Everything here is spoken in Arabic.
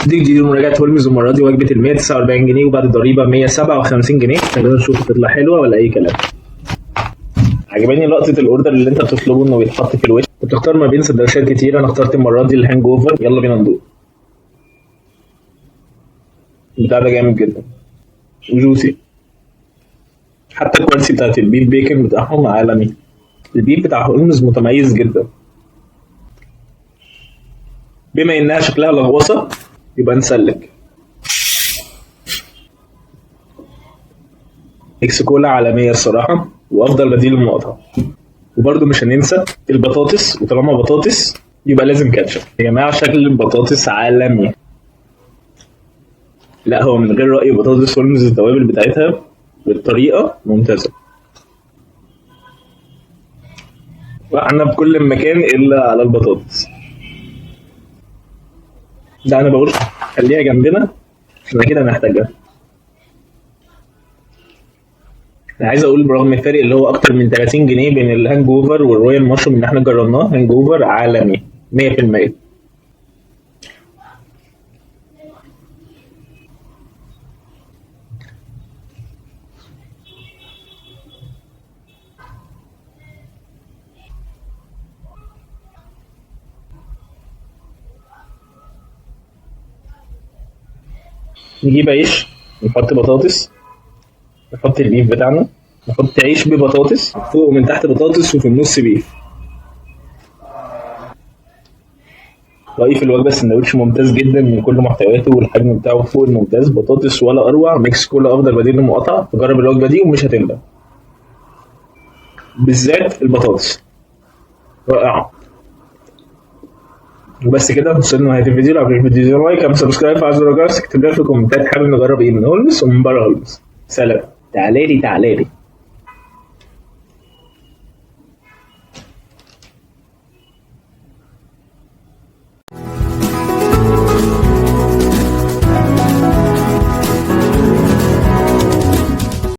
دي جديد مراجعة هولمز، المرة دي وجبة ال 149 جنيه وبعد الضريبة 157 جنيه. خلينا نشوف تطلع حلوة ولا أي كلام. عجباني لقطة الأوردر اللي أنت بتطلبه إنه يتحط في الوش. أنت بتختار ما بين سندوتشات كتير، أنا اخترت المرة دي الهانج أوفر. يلا بينا ندوق. البتاع ده جامد جدا وجوسي، حتى الكواليتي بتاعت البيف بيكن بتاعهم عالمي. البيف بتاع هولمز متميز جدا. بما إنها شكلها لغوصة يبقى نسلك. اكس كولا عالمية الصراحة وأفضل بديل للمقاطعة. وبرضه مش هننسى البطاطس، وطالما بطاطس يبقى لازم كاتشب. يا جماعة شكل البطاطس عالمي. لا هو من غير رأي بطاطس هولمز التوابل بتاعتها بالطريقة ممتازة. وأنا بكل مكان إلا على البطاطس. ده أنا بقول خليها جنبنا، احنا كده نحتاجها. انا عايز اقول برغم الفرق اللي هو اكتر من 30 جنيه بين الهانج اوفر والرويال مشروم اللي احنا جربناه، هانج اوفر عالمي 100%. نجيب عيش، نحط بطاطس، نحط البيف بتاعنا، نحط عيش ببطاطس فوق ومن تحت بطاطس وفي النص بيف. رأيي في الوجبة السندوتش ممتاز جدا من كل محتوياته والحجم بتاعه فوق الممتاز. بطاطس ولا أروع، ميكس كولا أفضل بديل للمقاطعة. تجرب الوجبة دي ومش هتندم، بالذات البطاطس رائعة. وبس كده وصلنا لنهاية الفيديو. لو عجبك الفيديو لايك، اعمل سبسكرايب، فعل زر الجرس، اكتب لنا في الكومنتات حابب نجرب ايه من هولمز ومن بره هولمز. سلام. تعالى لي.